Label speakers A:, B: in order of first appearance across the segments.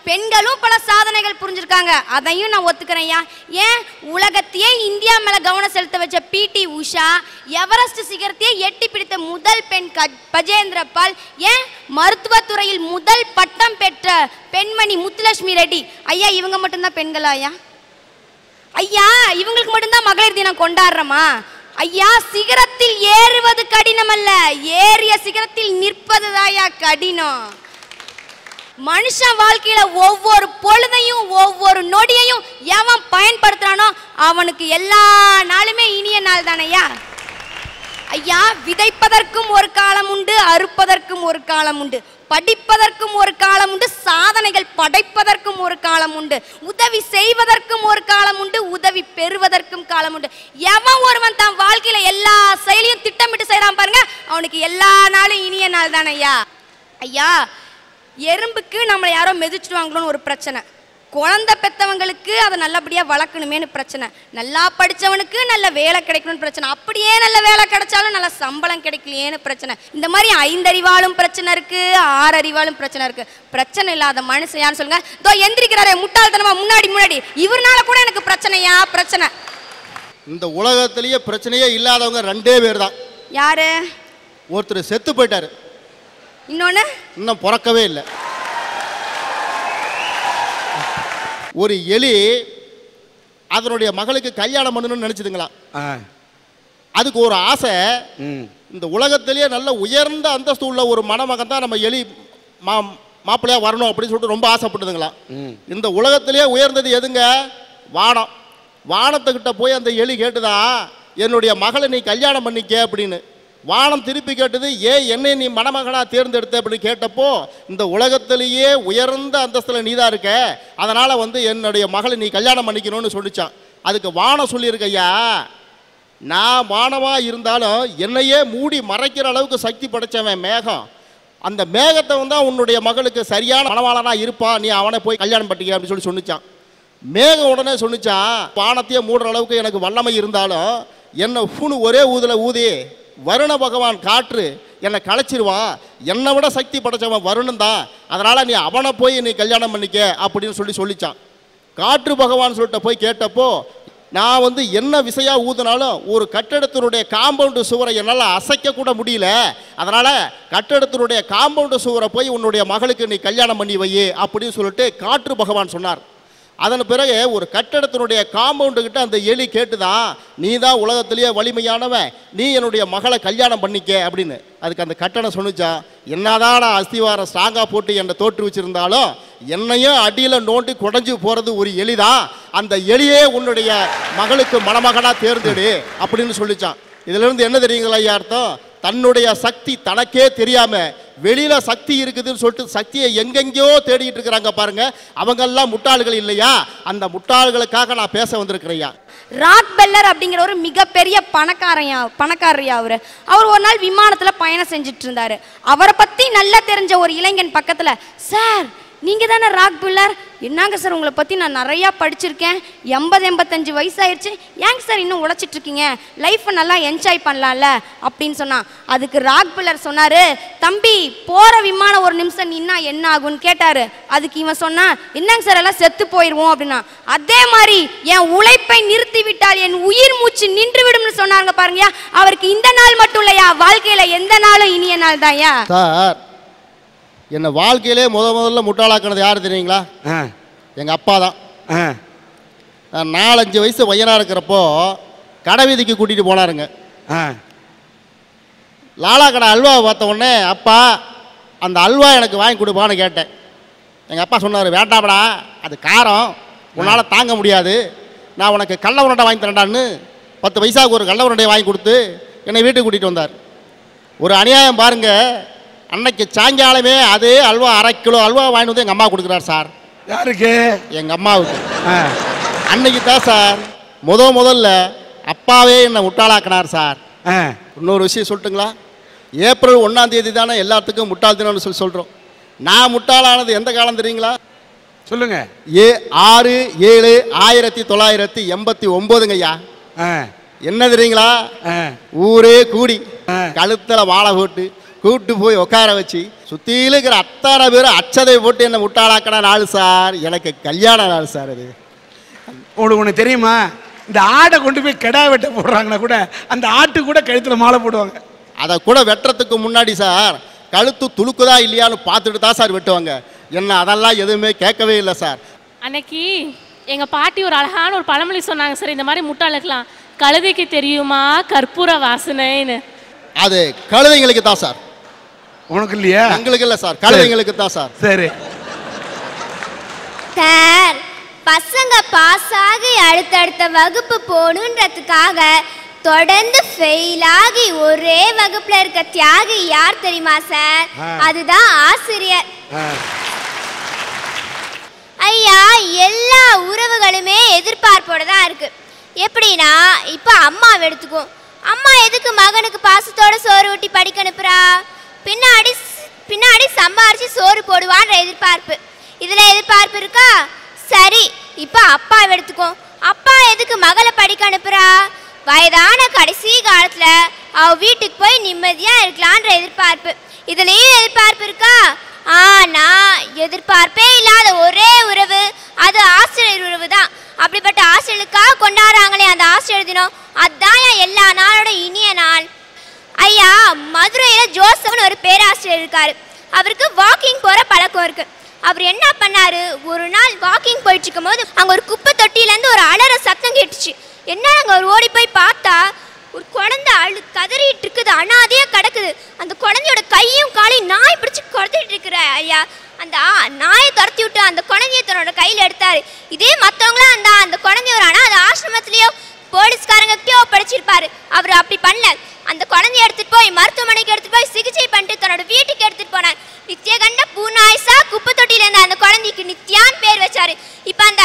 A: பெண்களும் பல சாதனைகள் புரிஞ்சிருக்காங்க, அதையும் நான் ஒத்துக்கிறேன். ஏன் உலகத்தையே இந்தியா மேல கவனம் செலுத்த வச்ச பிடி உஷா, எவரெஸ்ட் சிகரத்தையே எட்டி பிடித்த முதல் பெண் பஜேந்திர பால், ஏன் மருத்துவத்துறையில் முதல் பட்டம் பெற்ற பெண்மணி முத்துலட்சுமி ரெட்டி, ஐயா இவங்க மட்டும்தான் பெண்களா? ஐயா இவங்களுக்கு மட்டும்தான் மகளிர் தினம் கொண்டாடுறோமா? ஐயா சிகரத்தில் ஏறுவது கடினம் அல்ல, ஏறிய சிகரத்தில் நிற்பது தாயா கடினம். மனுஷன் வாழ்க்கையில ஒவ்வொரு பொழுதையும் ஒவ்வொரு நொடியையும் எவன் பயன்படுத்துறானோ அவனுக்கு எல்லா நாளுமே இனிய நாள் தானையா. ஐயா விதைப்பதற்கும் ஒரு காலம் உண்டு, அறுப்பதற்கும் ஒரு காலம் உண்டு, படிப்பதற்கும் ஒரு காலம் உண்டு, சாதனைகள் படைப்பதற்கும் ஒரு காலம் உண்டு, உதவி செய்வதற்கும் ஒரு காலம் உண்டு, உதவி பெறுவதற்கும் காலம் உண்டு. எவன் ஒருவன் தன் வாழ்க்கையில எல்லா செயலையும் திட்டமிட்டு செய்யறான் பாருங்க, அவனுக்கு எல்லா நாளும் இனிய நாள் தானே ஐயா. ஐயா எறும்புக்கு நம்மளை யாரோ மிதிச்சுடுவாங்களோன்னு ஒரு பிரச்சனை, குழந்தை பெற்றவங்களுக்கு அதை நல்லபடியாக வளர்க்கணுமேனு பிரச்சனை, நல்லா படித்தவனுக்கு நல்ல வேலை கிடைக்கணும்னு பிரச்சனை, அப்படியே நல்ல வேலை கிடைச்சாலும் நல்ல சம்பளம் கிடைக்கலையேன்னு பிரச்சனை. இந்த மாதிரி 5 அறிவாலும் பிரச்சனை இருக்கு, 6 அறிவாலும் பிரச்சனை இருக்கு. பிரச்சனை இல்லாத மனுஷன் யான்னு சொல்லுங்க? தோ எந்திரிக்கிறாரே முட்டாள்தனமா முன்னாடி இவர்னால கூட எனக்கு பிரச்சனையா பிரச்சனை.
B: இந்த உலகத்திலேயே பிரச்சனையே இல்லாதவங்க 2 பேர் தான்.
A: யாரு?
B: ஒருத்தர் செத்து போயிட்டாரு,
A: இன்னொன்னு
B: இன்னும் பிறக்கவே இல்லை. ஒரு எலி அதனுடைய மகளுக்கு கல்யாணம் பண்ணணும்னு நினைச்சதுங்களா? அதுக்கு ஒரு ஆசை, இந்த உலகத்திலேயே நல்ல உயர்ந்த அந்தஸ்து உள்ள ஒரு மணமகன் தான் நம்ம எலி மாப்பிள்ளையா வரணும் அப்படின்னு சொல்லிட்டு ரொம்ப ஆசைப்பட்டதுங்களா. இந்த உலகத்திலேயே உயர்ந்தது எதுங்க? வானம். வானத்துக்கிட்ட போய் அந்த எலி கேட்டுதான், என்னுடைய மகளை நீ கல்யாணம் பண்ணிக்க அப்படின்னு. வானம் திருப்பி கேட்டது, என்னை நீ மணமகனா தேர்ந்தெடுத்த அப்படின்னு கேட்டப்போ, இந்த உலகத்திலேயே உயர்ந்த அந்தஸ்தில் நீ தான் இருக்க, அதனால் என்னுடைய மகளை நீ கல்யாணம் பண்ணிக்கணும்னு சொல்லிச்சான். அதுக்கு வானம் சொல்லியிருக்க, ஐயா நான் வானமாக இருந்தாலும் என்னையே மூடி மறைக்கிற அளவுக்கு சக்தி படைச்சவன் மேகம், அந்த மேகத்தை தான் உன்னுடைய மகளுக்கு சரியான மணவாளனாக இருப்பான், நீ அவனை போய் கல்யாணம் பண்ணிக்க அப்படின்னு சொன்னிச்சான். மேகம் உடனே சொன்னிச்சான், வானத்தையே மூடுற அளவுக்கு எனக்கு வல்லமை இருந்தாலும் என்னை ஒரே ஊதி வருண பகவான் காற்று என்னை களைச்சிருவான், என்னை விட சக்தி படைச்சவன் வருணன் தான், அதனால் நீ அவனை போய் நீ கல்யாணம் பண்ணிக்க அப்படின்னு சொல்லிச்சான். காற்று பகவான் சொல்லிட்ட போய் கேட்டப்போ, நான் என்ன விசையாக ஊதினாலும் ஒரு கட்டடத்தினுடைய காம்பவுண்டு சுவரை என்னால் அசைக்க கூட முடியல, அதனால் கட்டடத்தினுடைய காம்பவுண்டு சுவரை போய் உன்னுடைய மகளுக்கு நீ கல்யாணம் பண்ணி வை அப்படின்னு சொல்லிட்டு காற்று பகவான் சொன்னார். அதன் பிறகு ஒரு கட்டடத்தினுடைய காம்பவுண்டு கிட்ட அந்த எலி கேட்டுதான், நீ தான் உலகத்திலேயே வலிமையானவன், நீ என்னுடைய மகளை கல்யாணம் பண்ணிக்க அப்படின்னு. அதுக்கு அந்த கட்டடம் சொன்னிச்சா, என்னதான் நான் அஸ்திவாரம் ஸ்ட்ராங்காக போட்டு என்னை தோற்று வச்சிருந்தாலும் என்னையும் அடியில் நோண்டி குடஞ்சி போகிறது ஒரு எலிதான், அந்த எலியே உன்னுடைய மகளுக்கு மணமகனாக தேர்ந்தெடு அப்படின்னு சொல்லிச்சான். இதிலிருந்து என்ன தெரியுங்களா ஐயா அர்த்தம்? தன்னுடைய சக்தி தனக்கே தெரியாம வெளியில சக்தி இருக்குதுன்னு சொல்லிட்டு சக்தியை எங்கெங்கயோ தேடிட்டு இருக்கிறாங்க பாருங்க, அவங்கெல்லாம் முட்டாள்கள் இல்லையா? அந்த முட்டாள்களுக்காக நான் பேச வந்திருக்கிறேன்.
A: ராக் பெல்லர் அப்படிங்கிற ஒரு மிகப்பெரிய பணக்காரரையா அவர் ஒரு நாள் விமானத்துல பயணம் செஞ்சுட்டு இருந்தாரு. அவரை பத்தி நல்லா தெரிஞ்ச ஒரு இளைஞன் பக்கத்துல, சார் நீங்க தானே ராக் பெல்லர்? என்னங்க சார் உங்களை பத்தி நான் நிறையா படிச்சிருக்கேன், 80-85 வயசாயிருச்சு, ஏங்க சார் இன்னும் உழைச்சிட்டு இருக்கீங்க, லைஃப்பை நல்லா என்ஜாய் பண்ணலாம்ல அப்படின்னு சொன்னான். அதுக்கு ராக் பெல்லர் சொன்னாரு, தம்பி போற விமானம் ஒரு நிமிஷம் நின்னா என்ன ஆகும்னு கேட்டாரு. அதுக்கு இவன் சொன்னா, என்னங்க சார் எல்லாம் செத்து போயிடுவோம் அப்படின்னா. அதே மாதிரி என் உழைப்பை நிறுத்தி விட்டால் என் உயிர் மூச்சு நின்று விடும்னு சொன்னாங்க பாருங்கயா. அவருக்கு இந்த நாள் மட்டும் இல்லையா, வாழ்க்கையில எந்த நாளும் இனிய நாள் தான்யா.
B: சார் என்னை வாழ்க்கையிலே முதல்ல முட்டாளாக்குனது யார் தெரியுங்களா? எங்கள் அப்பா தான். நான் 4-5 வயசு பையனாக இருக்கிறப்போ கடை வீதிக்கு கூட்டிகிட்டு போனாருங்க. லாலா கடை அல்வாவை பார்த்த உடனே, அப்பா அந்த அல்வா எனக்கு வாங்கி கொடுப்பான்னு கேட்டேன். எங்கள் அப்பா சொன்னார், வேண்டாம்டா அது காரம், உன்னால் தாங்க முடியாது, நான் உனக்கு கடல உருண்டை வாங்கி தரேன்டான்னு 10 பைசாவுக்கு ஒரு கடல உருண்டையை வாங்கி கொடுத்து என்னை வீட்டுக்கு கூட்டிகிட்டு வந்தார். ஒரு அநியாயம் பாருங்கள், அன்னைக்கு சாயங்காலமே அதே அல்வா 1/2 கிலோ அல்வா வாங்கிட்டு வந்து எங்கள் அம்மா கொடுக்குறார் சார்.
C: யாருக்கு?
B: எங்கள் அம்மாவுக்கு. அன்னைக்கு தான் சார் முதல்ல அப்பாவே என்னை முட்டாளாக்கினார் சார். இன்னொரு விஷயம் சொல்லட்டுங்களா? ஏப்ரல் 1ஆம் தேதி தானே எல்லாத்துக்கும் முட்டாள் தினம்னு சொல்கிறோம். நான் முட்டாளானது எந்த காலம் தெரியுங்களா?
C: சொல்லுங்க.
B: 6/7/1989 ஐயா. என்ன தெரியுங்களா? ஊரே கூடி கழுத்தில் வாழை போட்டு கூப்பிட்டு போய் உட்கார வச்சு சுற்றிலும் இருக்கிற அத்தனை பேரும் அச்சதை போட்டு என்னை முட்டாளாக்கின நாள் சார். எனக்கு கல்யாண நாள் சார். அது
C: உங்களுக்கு ஒன்று தெரியுமா? இந்த ஆடை கொண்டு போய் கெடா வெட்ட போடுறாங்கன்னா கூட அந்த ஆட்டு கூட கழுத்தில் மாலை போடுவாங்க.
B: அதை கூட வெட்டுறதுக்கு முன்னாடி சார் கழுத்து துளுக்குதா இல்லையான்னு பார்த்துட்டு தான் சார் வெட்டுவாங்க. என்ன அதெல்லாம் எதுவுமே கேட்கவே இல்லை சார்.
D: அன்னைக்கு எங்கள் பாட்டி ஒரு அழகான ஒரு பழமொழி சொன்னாங்க சார். இந்த மாதிரி முட்டாளுக்கலாம் கழுதைக்கு தெரியுமா கற்பூர வாசனைன்னு.
B: அது கழுதைங்களுக்கு தான் சார்.
C: உனக்கு இல்லையா?
B: எங்களுக்கு இல்லை சார், கழுதைங்களுக்கு தான் சார்.
C: சரி
E: சார், பசங்க பாஸ் ஆகி அடுத்தடுத்த வகுப்பு போகணுன்றதுக்காக தொடர்ந்து ஃபெயில் ஆகி ஒரே வகுப்புல இருக்க தியாகி யார் தெரியுமா சார்? அதுதான் ஆசிரியர். ஐயா, எல்லா உறவுகளுமே எதிர்பார்ப்போட தான் இருக்கு. எப்படின்னா இப்ப அம்மாவை எடுத்துக்கும். அம்மா எதுக்கு மகனுக்கு பாசத்தோட சோறு ஊட்டி படிக்க அனுப்புறா? பின்னாடி சம்பாரிச்சு சோறு போடுவான்ற எதிர்பார்ப்பு. இதுல எதிர்பார்ப்பு இருக்கா? சரி, இப்ப அப்பாவை எடுத்துக்கோ. அப்பா எதுக்கு மகளை படிக்க அனுப்புறா? வயதான கடைசி காலத்துல அவ வீட்டுக்கு போய் நிம்மதியா இருக்கலான்ற எதிர்பார்ப்பு. இதுலயும் எதிர்பார்ப்பு இருக்கா? ஆனா எதிர்பார்ப்பே இல்லாத ஒரே உறவு அது ஆசிரியர் உறவு தான். அப்படிப்பட்ட ஆசிரியர்களுக்காக கொண்டாடுறாங்களே அந்த ஆசிரியர் தினம், அதுதான் எல்லா நாளோட இனிய நாள். ஐயா, மதுரையில ஜோசப்னு ஒரு பேராசிரியர் இருக்காரு. அவருக்கு வாக்கிங் போற பழக்கம் இருக்கு. அவர் என்ன பண்ணாரு, ஒரு நாள் வாக்கிங் போயிட்டு இருக்கும் போது அங்க ஒரு குப்பை தொட்டில இருந்து ஒரு அலற சத்தம் கேட்டுச்சு. என்ன அங்க அவர் ஓடி போய் பார்த்தா ஒரு குழந்தை கதறிட்டு இருக்குது, அனாதையா கிடக்குது. அந்த குழந்தையோட கையும் காலையும் நாய் பிடிச்சு குறைச்சிட்டு இருக்கிற. ஐயா, அந்த நாயை துரத்தி விட்டு அந்த குழந்தைய தன்னோட கையில எடுத்தாரு. இதே மற்றவங்களாம் அந்த குழந்தைய ஒரு அனாதை ஆசிரமத்திலயோ போலீஸ்காரங்ககிட்டயோ படிச்சிருப்பாரு. அவர் அப்படி பண்ணல. அந்த குழந்தைய எடுத்துட்டு போய் மருத்துவமனைக்கு எடுத்துட்டு போய் சிகிச்சை பண்ணிட்டு தன்னோட வீட்டுக்கு எடுத்துட்டு போனார். நித்யகண்ட பூநாயசா குப்பை தொட்டில இருந்த அந்த குழந்தைக்கு நித்யான்னு பேர் வச்சாரு. இப்ப அந்த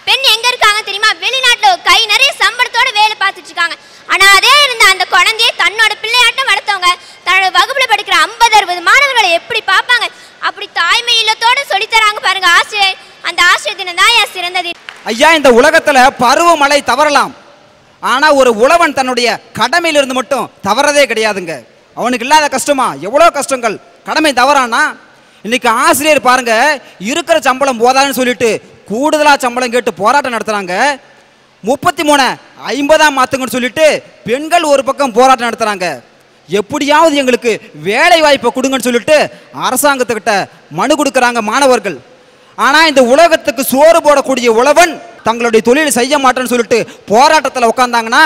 E: பெண் எங்க இருக்காங்க தெரியுமா? வெளிநாட்டுல கை நிறைய சம்பளத்தோட வேலை பார்த்துட்டு இருக்காங்க. ஆனா அதே இருந்த அந்த குழந்தைய தன்னோட பிள்ளையாட்டம் வளர்த்தவங்க தன்னோட வகுப்புல படிக்கிற 50-60 மாணவர்களை எப்படி பார்ப்பாங்க? அப்படி தாய்மை இல்லத்தோட சொல்லித்தராங்க பாருங்க ஆசிரியர். அந்த ஆசிரியர் தினம் தான் சிறந்தது.
F: ஐயா, இந்த உலகத்துல பருவமழை தவறலாம், ஆனா ஒரு உழவன் தன்னுடைய கடமையிலிருந்து மட்டும் தவறதே கிடையாதுங்க. அவனுக்கு இல்லாத கஷ்டமா? எவ்வளவு கஷ்டங்கள். கடமை தவறானா இன்னைக்கு ஆசிரியர் பாருங்க, இருக்கிற சம்பளம் போதாதுன்னு சொல்லிட்டு கூடுதலா சம்பளம் கேட்டு போராட்டம் நடத்துறாங்க. 33 50 மாத்துங்கன்னு சொல்லிட்டு பெண்கள் ஒரு பக்கம் போராட்டம் நடத்துறாங்க. எப்படியாவது எங்களுக்கு வேலை வாய்ப்பை கொடுங்கன்னு சொல்லிட்டு அரசாங்கத்துக்கிட்ட மனு கொடுக்கறாங்க மாணவர்கள். ஆனா இந்த உலகத்துக்கு சோறு போடக்கூடிய உழவன் தங்களுடைய தொழிலை செய்ய மாட்டேன்னு சொல்லிட்டு போராட்டத்தில் உட்கார்ந்தாங்கன்னா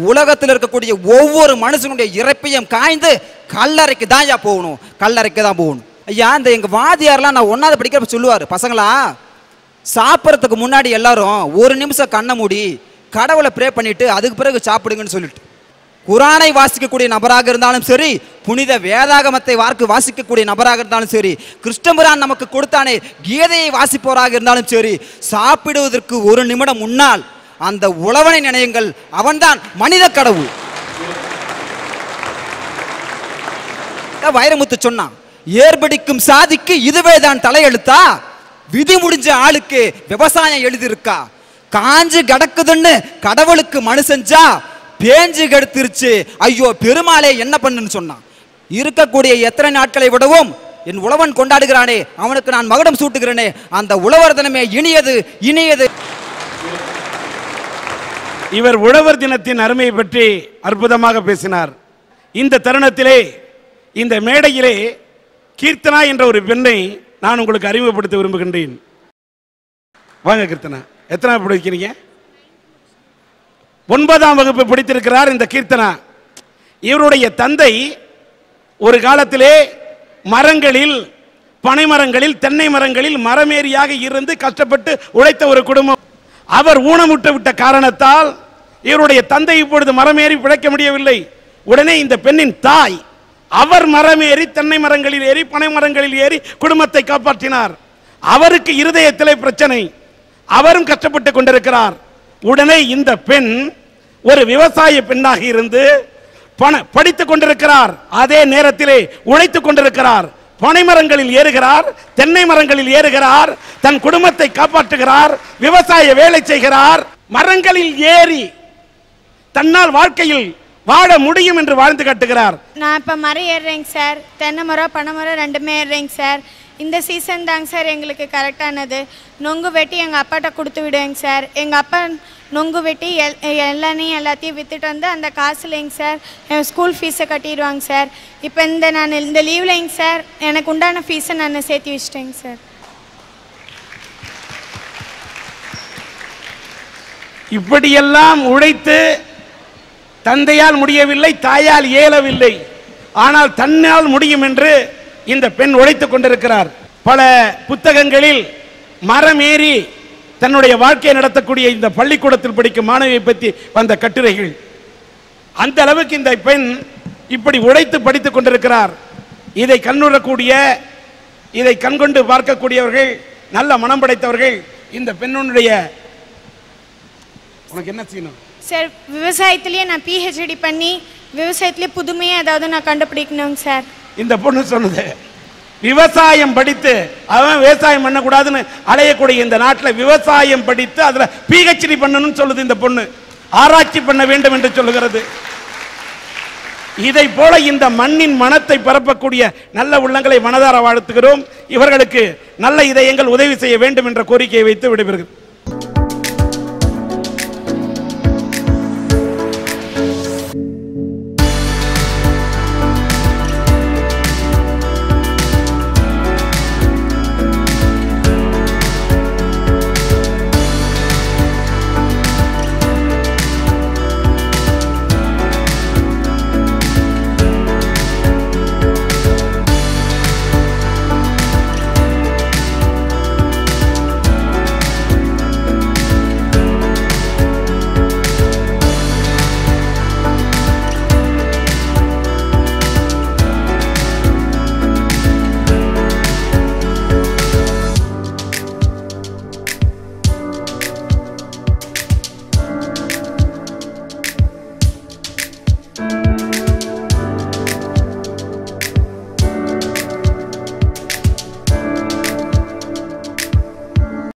F: உலகத்தில் இருக்கக்கூடிய ஒவ்வொரு மனுஷனுடைய இறப்பையும் காய்ந்து கல்லறைக்கு தான் போகணும், கல்லறைக்கு தான் போகணும். ஐயா, இந்த எங்க வாதியாரெல்லாம் நான் 1வது படிக்கிறப்ப சொல்லுவார், பசங்களா சாப்பிட்றதுக்கு முன்னாடி எல்லாரும் ஒரு நிமிஷம் கண்ணை மூடி கடவுளை ப்ரே பண்ணிட்டு அதுக்கு பிறகு சாப்பிடுங்கன்னு சொல்லிட்டு. குரானை வாசிக்கக்கூடிய நபராக இருந்தாலும் சரி, புனித வேதாகமத்தை வாசிக்கக்கூடிய நபராக இருந்தாலும் சரி, கிருஷ்ணபிரான் நமக்கு கொடுத்தானே கீதையை வாசிப்பவராக இருந்தாலும் சரி, சாப்பிடுவதற்கு ஒரு நிமிடம் முன்னால் அந்த உழவனை நினையுங்கள், அவன்தான் மனித கடவுள். வைரமுத்து சொன்னான், ஏர்படிக்கும் சாதிக்கு இதுவே தான் தலையெழுத்தா? விதி முடிஞ்ச ஆளுக்கு விவசாயம் எழுதிருக்கா? காஞ்சு கிடக்குதுன்னு கடவுளுக்கு மனு செஞ்சா பேஞ்சு கெடுத்துருச்சு, ஐயோ பெருமாளே என்ன பண்ணுன்னு சொன்னான். இருக்கக்கூடிய எத்தனை நாட்களை விடவும் என் உழவன் கொண்டாடுகிறானே அவனுக்கு நான் மகுடம் சூட்டுகிறேனே, அந்த உழவர் தினமே இனியது இனியது.
C: இவர் உழவர் தினத்தின் அருமையை பற்றி அற்புதமாக பேசினார். இந்த தருணத்திலே இந்த மேடையிலே கீர்த்தனா என்ற ஒரு பெண்ணை நான் உங்களுக்கு அறிமுகப்படுத்த விரும்புகின்றேன். வாங்க கீர்த்தனா, எத்தனை படிக்கிறீங்க? 9ஆம் வகுப்பு படித்திருக்கிறார் இந்த கீர்த்தனா. இவருடைய தந்தை ஒரு காலத்திலே மரங்களில், பனை மரங்களில், தென்னை மரங்களில் மரமேறியாக இருந்து கஷ்டப்பட்டு உழைத்த ஒரு குடும்பம். அவர் ஊனமுட்ட விட்ட காரணத்தால் இவருடைய தந்தை இப்பொழுது மரமேறி பிழைக்க முடியவில்லை. உடனே இந்த பெண்ணின் தாய் அவர் மரமேறி தென்னை மரங்களில் ஏறி பனை மரங்களில் ஏறி குடும்பத்தை காப்பாற்றினார். அவருக்கு இருதயத்திலே பிரச்சனை, அவரும் கஷ்டப்பட்டு கொண்டிருக்கிறார். உடனே இந்த பெண் ஒரு விவசாய பெண்ணாக இருந்து படித்துக் கொண்டிருக்கிறார். அதே நேரத்திலே உழைத்துக் கொண்டிருக்கிறார். பனை மரங்களில் ஏறுகிறார், தென்னை மரங்களில் ஏறுகிறார், தன் குடும்பத்தை காப்பாற்றுகிறார், விவசாய வேலை செய்கிறார். மரங்களில் ஏறி தன்னால் வாழ்க்கையில் வாழ முடியும் என்று வாழ்ந்து காட்டுகிறார்.
G: நான் இப்போ மரம் ஏறுறேங்க சார், தென்னை மரம் பனை மரம் ரெண்டுமே ஏறுறேங்க சார். இந்த சீசன் தாங்க சார் எங்களுக்கு கரெக்டானது. நொங்கு வெட்டி எங்கள் அப்பாட்ட கொடுத்து விடுவேங்க சார். எங்கள் அப்பா நொங்கு வெட்டி எல்லாத்தையும் விற்றுட்டு வந்து அந்த காசுலேங்க சார் என் ஸ்கூல் ஃபீஸை கட்டிடுவாங்க சார். இப்போ நான் இந்த லீவ்லேங்க சார் எனக்கு உண்டான ஃபீஸை நான் சேர்த்து வச்சிட்டேங்க சார்.
C: இப்படியெல்லாம் உழைத்து தந்தையால் முடியவில்லை, தாயால் இயலவில்லை, ஆனால் தன்னால் முடியும் என்று இந்த பெண் உழைத்துக் கொண்டிருக்கிறார். பல புத்தகங்களில் மரம் ஏறி தன்னுடைய வாழ்க்கையை நடத்தக்கூடிய இந்த பள்ளிக்கூடத்தில் படிக்கும் மாணவியை பற்றி வந்த கட்டுரைகள். அந்த அளவுக்கு இந்த பெண் இப்படி உழைத்து படித்துக் கொண்டிருக்கிறார். இதை கண்ணுறக்கூடிய, இதை கண்கொண்டு பார்க்கக்கூடியவர்கள், நல்ல மனம் படைத்தவர்கள் இந்த பெண்ணுடைய. உனக்கு என்ன செய்யணும்
G: சார்? விவசாயத்திலேயே நான் பிஹெச்டி பண்ணி விவசாயத்திலே புதுமையாக ஏதாவது நான் கண்டுபிடிக்கணுங்க சார்.
C: இந்த பொண்ணு சொன்னது விவசாயம் படித்து அவன் விவசாயம் பண்ணக்கூடாதுன்னு அலையக்கூடிய இந்த நாட்டில் விவசாயம் படித்து அதில் பிஹெச்டி பண்ணணும்னு சொல்லுது இந்த பொண்ணு. ஆராய்ச்சி பண்ண வேண்டும் என்று சொல்லுகிறது. இதை போல இந்த மண்ணின் மனத்தை பரப்பக்கூடிய நல்ல உள்ளங்களை மனதார வாழ்த்துகிறோம். இவர்களுக்கு நல்ல இதயங்கள் உதவி செய்ய வேண்டும் என்ற கோரிக்கையை வைத்து விடைபெறுகிறேன்.